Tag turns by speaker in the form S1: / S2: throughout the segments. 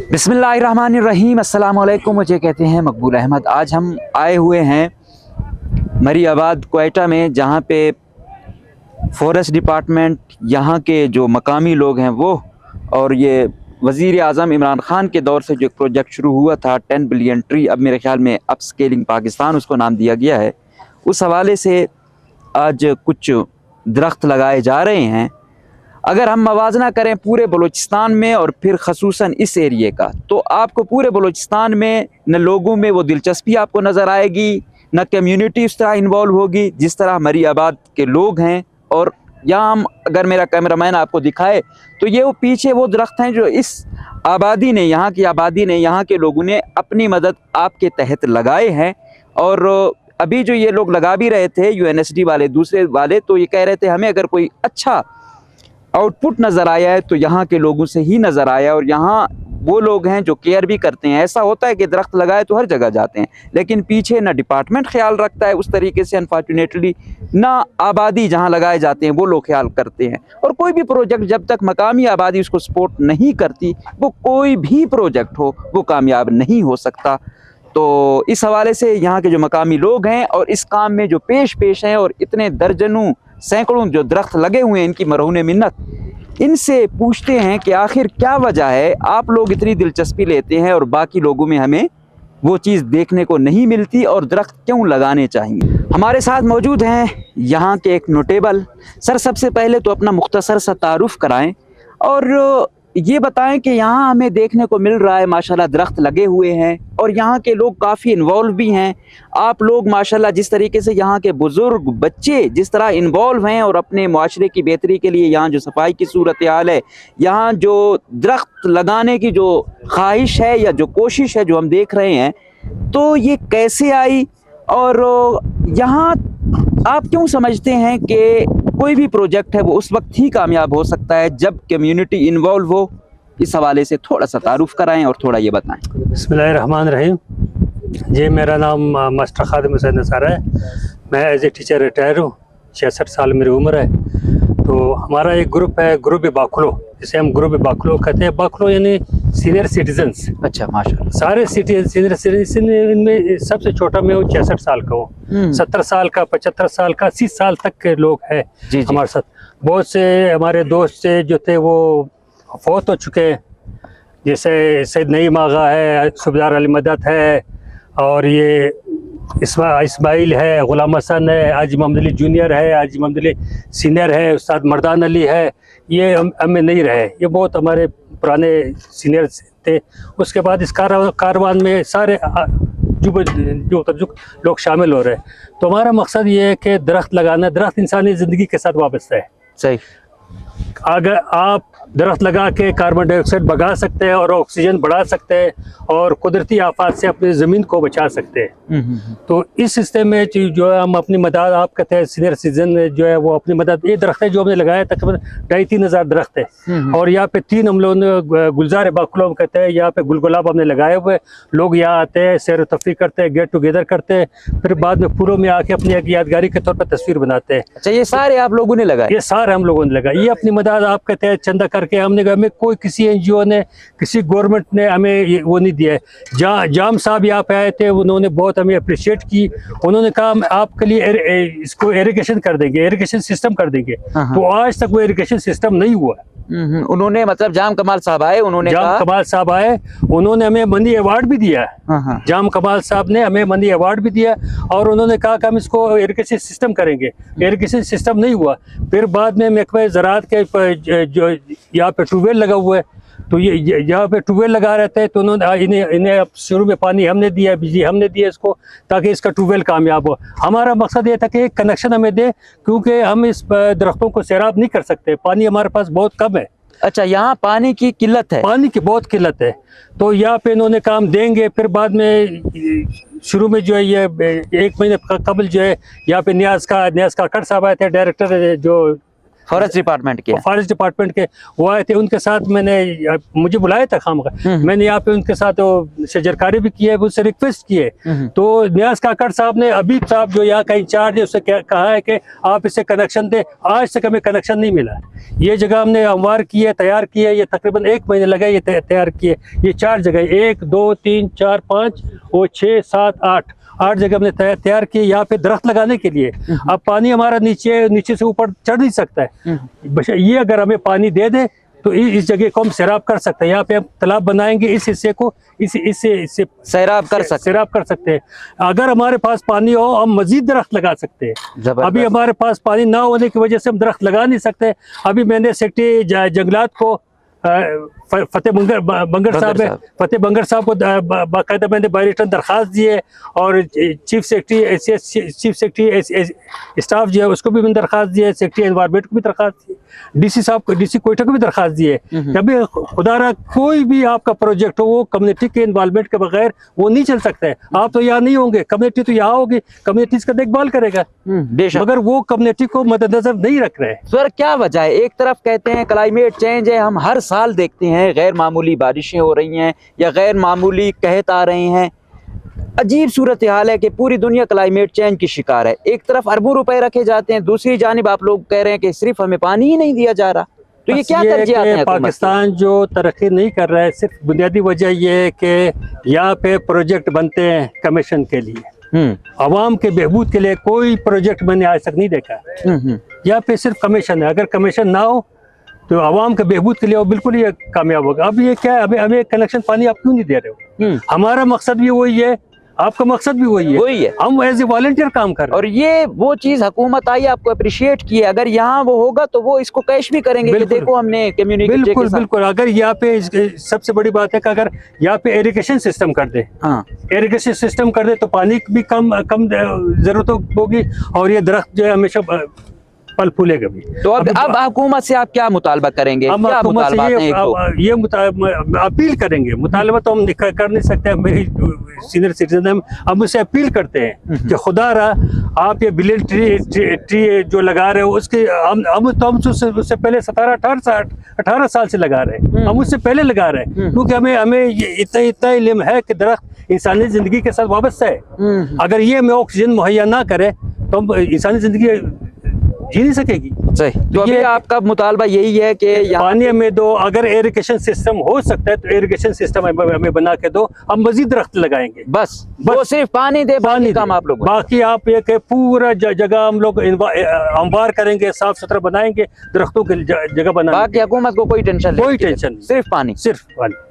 S1: बिस्मिल्लाहिर्रहमानिर्रहीम, अस्सलाम वालेकुम। मुझे कहते हैं मकबूल अहमद। आज हम आए हुए हैं मरी आबाद कोयटा में, जहाँ पे फॉरेस्ट डिपार्टमेंट, यहाँ के जो मकामी लोग हैं वो, और ये वज़ीर आज़म इमरान ख़ान के दौर से जो एक प्रोजेक्ट शुरू हुआ था 10 बिलियन ट्री, अब मेरे ख़्याल में अप स्केलिंग पाकिस्तान उसको नाम दिया गया है, उस हवाले से आज कुछ दरख्त लगाए जा रहे हैं। अगर हम मवाजना करें पूरे बलूचिस्तान में और फिर ख़ुसूसन इस एरिए का, तो आपको पूरे बलूचिस्तान में न लोगों में वो दिलचस्पी आपको नज़र आएगी, न कम्युनिटी उस तरह इन्वॉल्व होगी जिस तरह मरी आबाद के लोग हैं। और यहाँ हम, अगर मेरा कैमरामैन आपको दिखाए, तो ये वो पीछे वो दरख्त हैं जो इस आबादी ने, यहाँ की आबादी ने, यहाँ के लोगों ने अपनी मदद आपके तहत लगाए हैं। और अभी जो ये लोग लगा भी रहे थे, UNSD वाले, दूसरे वाले, तो ये कह रहे थे हमें अगर कोई अच्छा आउटपुट नज़र आया है तो यहाँ के लोगों से ही नज़र आया, और यहाँ वो लोग हैं जो केयर भी करते हैं। ऐसा होता है कि दरख्त लगाए तो हर जगह जाते हैं, लेकिन पीछे ना डिपार्टमेंट ख्याल रखता है उस तरीके से, अनफॉर्चुनेटली, ना आबादी जहाँ लगाए जाते हैं वो लोग ख्याल करते हैं। और कोई भी प्रोजेक्ट जब तक मकामी आबादी उसको सपोर्ट नहीं करती, वो कोई भी प्रोजेक्ट हो वो कामयाब नहीं हो सकता। तो इस हवाले से यहाँ के जो मकामी लोग हैं और इस काम में जो पेश हैं, और इतने दर्जनों सैकड़ों जो दरख्त लगे हुए हैं, इनकी मरहून मिन्नत, इनसे पूछते हैं कि आखिर क्या वजह है आप लोग इतनी दिलचस्पी लेते हैं और बाकी लोगों में हमें वो चीज़ देखने को नहीं मिलती, और दरख्त क्यों लगाने चाहिए। हमारे साथ मौजूद हैं यहाँ के एक नोटेबल सर। सबसे पहले तो अपना मुख्तसर सा तारुफ कराएं और ये बताएं कि यहाँ हमें देखने को मिल रहा है माशाल्लाह दरख्त लगे हुए हैं, और यहाँ के लोग काफ़ी इन्वॉल्व भी हैं। आप लोग माशाल्लाह जिस तरीके से, यहाँ के बुज़ुर्ग, बच्चे जिस तरह इन्वॉल्व हैं और अपने माशरे की बेहतरी के लिए यहाँ जो सफाई की सूरत हाल है, यहाँ जो दरख्त लगाने की जो ख्वाहिश है या जो कोशिश है जो हम देख रहे हैं, तो ये कैसे आई, और यहाँ आप क्यों समझते हैं कि कोई भी प्रोजेक्ट है वो उस वक्त ही कामयाब हो सकता है जब कम्युनिटी इन्वॉल्व हो। इस हवाले से थोड़ा सा तारुफ कराएं और थोड़ा ये बताएं।
S2: बिस्मिल्लाहिर्रहमानिर्रहीम। जी, मेरा नाम मास्टर खादिम हुसैन निसार है। मैं एज ए टीचर रिटायर हूँ। 66 साल मेरी उम्र है। तो हमारा एक ग्रुप है, ग्रुप बाखलो, जिसे हम ग्रुप बाखलो कहते हैं। बाखलो यानी सीनियर सिटीजन्स।
S1: अच्छा, माशाल्लाह। सारे
S2: सीनियर सिटीजन, इनमें सबसे छोटा मैं हूँ, 66 साल का हूँ। 70 साल का, 75 साल का, 80 साल तक के लोग हैं हमारे साथ। बहुत से हमारे दोस्त से जो थे वो फौत हो चुके हैं, जैसे सैयद नईम आगा है, सूबेदार अली मदद है, और ये इस्माइल है, गुलाम हसन है, हाजी मोहम्मद अली जूनियर है, हाजी मोहम्मद अली सीनियर है, उस्ताद मर्दान अली है। ये हमें नहीं रहे, ये बहुत हमारे पुराने सीनियर थे। उसके बाद इस कारवान में सारे जो लोग शामिल हो रहे हैं। तो हमारा मकसद ये है कि दरख्त लगाना, दरख्त इंसानी ज़िंदगी के साथ वाबस्ता है।
S1: सही। अगर
S2: आप दरख्त लगा के कार्बन डाइऑक्साइड भगा सकते हैं और ऑक्सीजन बढ़ा सकते हैं और कुदरती आफात से अपनी ज़मीन को बचा सकते हैं। तो इस सिस्टम में जो है हम अपनी मदद, आप कहते हैं सीनियर सिटीजन जो है वो अपनी मदद, ये दरख्त है जो हमने लगाया तकरीबन 2,500-3 हज़ार दरख्त है। और यहाँ पे 3 हम लोगों ने गुलजार बाखलो कहते हैं, यहाँ पे गुलगुलाब हमने लगाए हुए। लोग यहाँ आते हैं, सैर तफरी करते हैं, गेट टुगेदर करते हैं, फिर बाद में फूलों में आके अपनी एक यादगारी के तौर पर तस्वीर बनाते हैं।
S1: अच्छा, ये सारे आप लोगों ने लगाए?
S2: ये सारे हम लोगों ने लगाए। ये अपनी मदद, आप कहते हैं चंदा करके हमने, हमें कोई किसी NGO ने, किसी गवर्नमेंट ने हमें वो नहीं दिया है। जाम साहब यहाँ पे आए थे, उन्होंने बहुत हमें अप्रिशिएट की। उन्होंने कहा हम आपके लिए इसको इरिगेशन कर देंगे, इरिगेशन सिस्टम कर देंगे। तो आज तक वो इरिगेशन सिस्टम नहीं हुआ।
S1: उन्होंने, मतलब जाम कमाल साहब आए,
S2: उन्होंने हमें मनी अवार्ड भी दिया है। जाम कमाल साहब ने हमें मनी अवार्ड भी दिया, और उन्होंने कहा कि हम इसको इरिगेशन सिस्टम करेंगे। इरिगेशन सिस्टम नहीं हुआ। फिर बाद में महकमा ज़राअत के जो यहाँ पे ट्यूबवेल लगा हुआ है, तो ये यहाँ पे ट्यूबवेल लगा रहते हैं, तो उन्होंने इन्हें शुरू में पानी हमने दिया, बिजली हमने दिया इसको, ताकि इसका ट्यूबवेल कामयाब हो। हमारा मकसद ये था कि एक कनेक्शन हमें दे, क्योंकि हम इस दरख्तों को सैराब नहीं कर सकते, पानी हमारे पास बहुत कम है।
S1: अच्छा, यहाँ पानी की किल्लत है?
S2: पानी की बहुत किल्लत है। तो यहाँ पे इन्होंने काम देंगे। फिर बाद में शुरू में जो है ये 1 महीने कबल जो है यहाँ पे न्याज का कट साहब आए थे, डायरेक्टर जो
S1: फॉरेस्ट डिपार्टमेंट के
S2: फॉरेस्ट डिपार्टमेंट के वो आए थे, उनके साथ मैंने, मुझे बुलाया था खामखा, मैंने यहाँ पे उनके साथ शजरकारी भी की है, उससे रिक्वेस्ट की है। तो नियाज काकड़ साहब ने, अबीब साहब जो यहाँ का इंचार्ज है, उससे कहा है कि आप इसे कनेक्शन दे। आज तक हमें कनेक्शन नहीं मिला। ये जगह हमने हमवार की है, तैयार की है, ये तकरीबन 1 महीने लगा ये तैयार किए। ये 4 जगह, 1 2 3 4 5 और 6 7 8 जगह हमने तैयार किए यहाँ पे दरख्त लगाने के लिए। अब पानी हमारा नीचे से ऊपर चढ़ नहीं सकता है, बस ये अगर हमें पानी दे दे तो इस जगह को हम सैराब कर सकते हैं। यहाँ पे हम तालाब बनाएंगे, इस हिस्से को इससे सैराब कर सकते हैं। अगर हमारे पास पानी हो हम मजीद दरख्त लगा सकते हैं। अभी हमारे पास पानी ना होने की वजह से हम दरख्त लगा नहीं सकते। अभी मैंने सेक्रेटरी जंगलात को फतेह बंगर साहब को बाकायदा मैंने बायरिटन दरख्वास्त दी है, और चीफ सेक्रेटरी स्टाफ जो है उसको भी मैंने दरख्वास्त दी है, सेक्रेटरी एनवायरनमेंट को भी दरख्वास्त दी है, डीसी कोयटा को भी दरख्वास्त दी है। कभी खुदारा कोई भी आपका प्रोजेक्ट हो, वो कम्युनिटी के इन्वॉल्वमेंट के बगैर वो नहीं चल सकता है। आप तो यहाँ नहीं होंगे, कम्युनिटी तो यहाँ होगी, कम्युनिटी इसका देखभाल करेगा, मगर वो कम्युनिटी को मद्देनजर नहीं रख रहे हैं।
S1: सर क्या वजह है? एक तरफ कहते हैं क्लाइमेट चेंज है, हम हर साल देखते हैं गैर मामूली बारिशें हो रही हैं या गैर मामूली कहत आ रहे हैं। अजीब सूरत हाल है कि पूरी दुनिया क्लाइमेट चेंज की शिकार है। एक तरफ अरबों रुपए रखे जाते हैं, दूसरी जानिब आप लोग कह रहे हैं कि सिर्फ हमें पानी ही नहीं दिया जा रहा। तो ये क्या तरजीहात हैं?
S2: पाकिस्तान जो तरक्की नहीं कर रहा है, सिर्फ बुनियादी वजह ये है कि यहाँ पे प्रोजेक्ट बनते हैं कमीशन के लिए, आवाम के बहबूद के लिए कोई प्रोजेक्ट मैंने आज तक नहीं देखा। यहाँ पे सिर्फ कमीशन है। अगर कमीशन ना हो तो आवाम के बहबूद के लिए वो बिल्कुल ही कामयाब होगा। अब ये क्या है, हमें कनेक्शन पानी आप क्यों नहीं दे रहे हो? हमारा मकसद भी वही है, आपका मकसद भी वही है। हम एज ए वॉलंटियर काम कर रहे हैं।
S1: और ये वो चीज हुकूमत आई आपको अप्रिशिएट की है। अगर यहाँ वो होगा तो वो इसको कैश भी करेंगे कि देखो हमने कम्युनिटी।
S2: बिल्कुल। अगर यहाँ पे सबसे बड़ी बात है कि अगर यहाँ पे इरिगेशन सिस्टम कर दे, इरिगेशन सिस्टम कर दे तो पानी भी कम जरूरत होगी, और ये दरख्त जो है हमेशा फल फूलेगा भी।
S1: तो अब हुकूमत से आप क्या मुतालबा करेंगे?
S2: हम ये अपील करेंगे। मुतालबा तो हम कर नहीं सकते, मेरी सीनियर सिटीजन है, हम उससे अपील करते हैं कि खुदा रहा आप ये बिलियन ट्री जो लगा रहे हो उसके हम उससे पहले 17-18 साल से लगा रहे हैं। हम उससे पहले लगा रहे हैं क्योंकि हमें इतना इल्म है कि दरख्त इंसानी जिंदगी के साथ वाबस्ता है। अगर ये हमें ऑक्सीजन मुहैया ना करे तो हम इंसानी जिंदगी जी नहीं सकेगी।
S1: सही। तो अभी आपका मुतालबा यही है कि
S2: पानी हमें दो। अगर इरिगेशन सिस्टम हो सकता है तो इरिगेशन सिस्टम हमें बना के दो, हम मजीद दरख्त लगाएंगे।
S1: बस वो सिर्फ पानी दे, पानी काम आप लोग।
S2: बाकी आप ये कि पूरा जगह हम लोग अंबार करेंगे, साफ सुथरा बनाएंगे, दरख्तों की जगह बनाएंगे।
S1: बाकी हुकूमत को कोई टेंशन नहीं, सिर्फ पानी।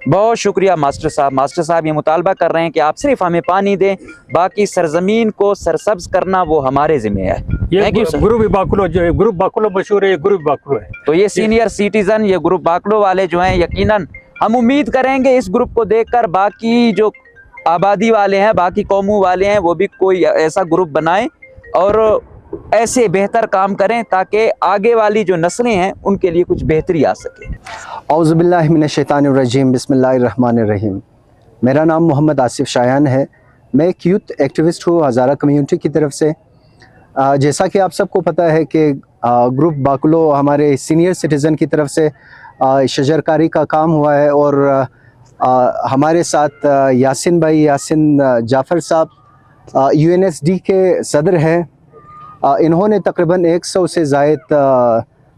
S1: बहुत शुक्रिया मास्टर साहब। मास्टर साहब ये मुतालबा कर रहे हैं कि आप सिर्फ हमें पानी दें, बाकी सरजमीन को सरसब्ज करना वो हमारे जिम्मे है।
S2: ग्रुप बाकुलो मशहूर है, ये ग्रुप बाकुलो है।
S1: तो ये सीनियर सिटीजन, ये ग्रुप बाकुलो वाले जो हैं, यकीनन हम उम्मीद करेंगे इस ग्रुप को देखकर बाकी जो आबादी वाले हैं, बाकी कौमों वाले हैं, वो भी कोई ऐसा ग्रुप बनाएं और ऐसे बेहतर काम करें ताकि आगे वाली जो नस्लें हैं उनके लिए कुछ बेहतरी आ सके।
S3: औज़ु बिल्लाहि मिनश शैतानिर रजीम, बिस्मिल्लाहिर रहमानिर रहीम। मेरा नाम मोहम्मद आसिफ शायान है। मैं एक यूथ एक्टिविस्ट हूँ हज़ारा कम्युनिटी की तरफ से। जैसा कि आप सबको पता है कि ग्रुप बाकुलो हमारे सीनियर सिटीज़न की तरफ से शजरकारी का काम हुआ है, और हमारे साथ यासिन जाफ़र साहब UNSD के सदर हैं। इन्होंने तकरीबन 100 से ज़ायद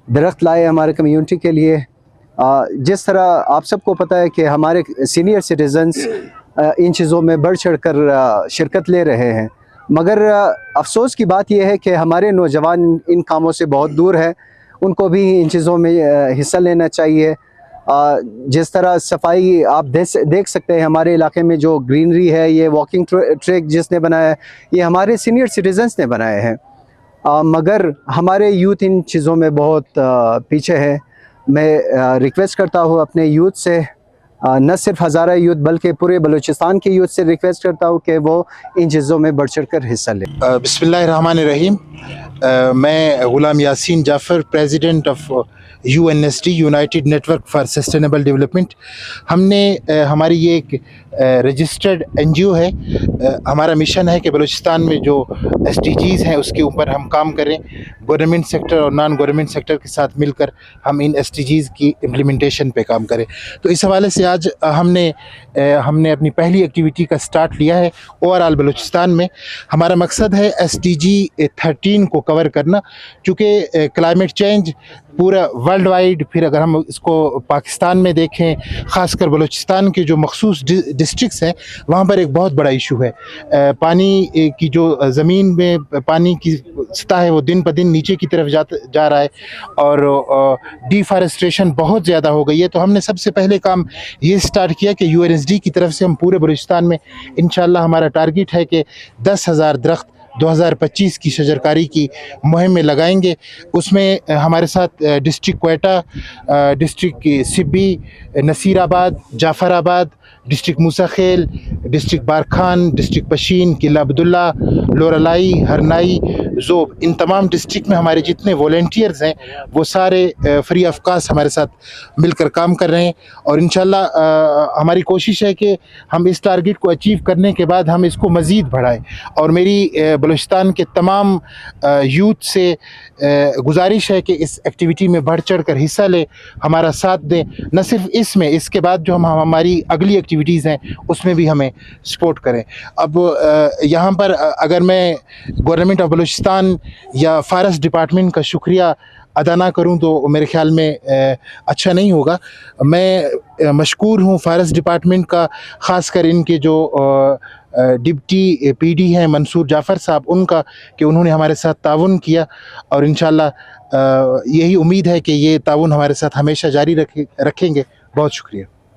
S3: दरख्त लाए हमारे कम्युनिटी के लिए। जिस तरह आप सबको पता है कि हमारे सीनियर सिटीज़न्स इन चीज़ों में बढ़ चढ़ कर शिरकत ले रहे हैं, मगर अफसोस की बात यह है कि हमारे नौजवान इन कामों से बहुत दूर है। उनको भी इन चीज़ों में हिस्सा लेना चाहिए। जिस तरह सफाई आप देख सकते हैं, हमारे इलाके में जो ग्रीनरी है, ये वॉकिंग ट्रैक जिसने बनाया है, ये हमारे सीनियर सिटीजन्स ने बनाए हैं, मगर हमारे यूथ इन चीज़ों में बहुत पीछे है। मैं रिक्वेस्ट करता हूँ अपने यूथ से, न सिर्फ हज़ारा यूथ बल्कि पूरे बलूचिस्तान के यूथ से रिक्वेस्ट करता हूँ कि वो इन चीज़ों में बढ़ चढ़ कर हिस्सा लें।
S4: बिस्मिल्लाहिर्रहमानिर्रहीम। मैं Ghulam Yasin Jafar, president of UNSD united network for sustainable development. ہم نے ہماری یہ ایک رجسٹرڈ NGO ہے. ہمارا مشن ہے کہ بلوچستان میں جو SDGs ہیں اس کے اوپر ہم کام کریں. گورنمنٹ سیکٹر اور نان گورنمنٹ سیکٹر کے ساتھ مل کر ہم ان SDGs کی امپلیمنٹیشن پہ کام کریں. تو اس حوالے سے آج ہم نے اپنی پہلی ایکٹیویٹی کا سٹارٹ لیا ہے اوور آل بلوچستان میں. ہمارا مقصد ہے SDG 13 کو کور کرنا، چونکہ کلائمیٹ چینج پورا ورلڈ وائڈ، پھر اگر ہم اس کو پاکستان میں دیکھیں، خاص کر بلوچستان کے جو مخصوص ڈسٹرکٹس ہیں وہاں پر ایک بہت بڑا ایشو ہے. پانی کی جو زمین میں پانی کی سطح ہے وہ دن بہ دن نیچے کی طرف جا رہا ہے، اور ڈیفارسٹریشن بہت زیادہ ہو گئی ہے. تو ہم نے سب سے پہلے کام یہ سٹارٹ کیا کہ UNSD کی طرف سے ہم پورے بلوچستان میں انشاءاللہ ہمارا ٹارگیٹ ہے کہ 10,000 درخت 2025 کی شجرکاری کی مہم میں لگائیں گے. اس میں ہمارے ساتھ ڈسٹرکٹ کوئٹہ، ڈسٹرکٹ سبی، نصیر آباد، جعفر آباد، ڈسٹرکٹ موسیٰ خیل، ڈسٹرکٹ بارکھان، ڈسٹرکٹ پشین، قلعہ عبداللہ، لورالائی، ہرنائی، ذوب، ان تمام ڈسٹرکٹ میں ہمارے جتنے والنٹیئرز ہیں وہ سارے فری آف کاسٹ ہمارے ساتھ مل کر کام کر رہے ہیں. اور انشاءاللہ ہماری کوشش ہے کہ ہم اس ٹارگیٹ کو اچیو کرنے کے بعد ہم اس کو مزید بڑھائیں. اور میری بلوچستان کے تمام یوتھ سے گزارش ہے کہ اس ایکٹیویٹی میں بڑھ چڑھ کر حصہ لیں، ہمارا ساتھ دیں. نہ صرف اس میں، اس کے بعد جو ہماری اگلی ایکٹیویٹیز ہیں اس میں بھی ہمیں سپورٹ کریں. اب یہاں پر اگر میں گورنمنٹ آف بلوچستان یا فارسٹ ڈپارٹمنٹ کا شکریہ ادا نہ کروں تو میرے خیال میں اچھا نہیں ہوگا. میں مشکور ہوں فارسٹ ڈپارٹمنٹ کا، خاص کر ان کے جو ڈپٹی PD ہیں منصور جعفر صاحب، ان کا، کہ انہوں نے ہمارے ساتھ تعاون کیا. اور انشاءاللہ یہی امید ہے کہ یہ تعاون ہمارے ساتھ ہمیشہ جاری رکھیں گے. بہت شکریہ.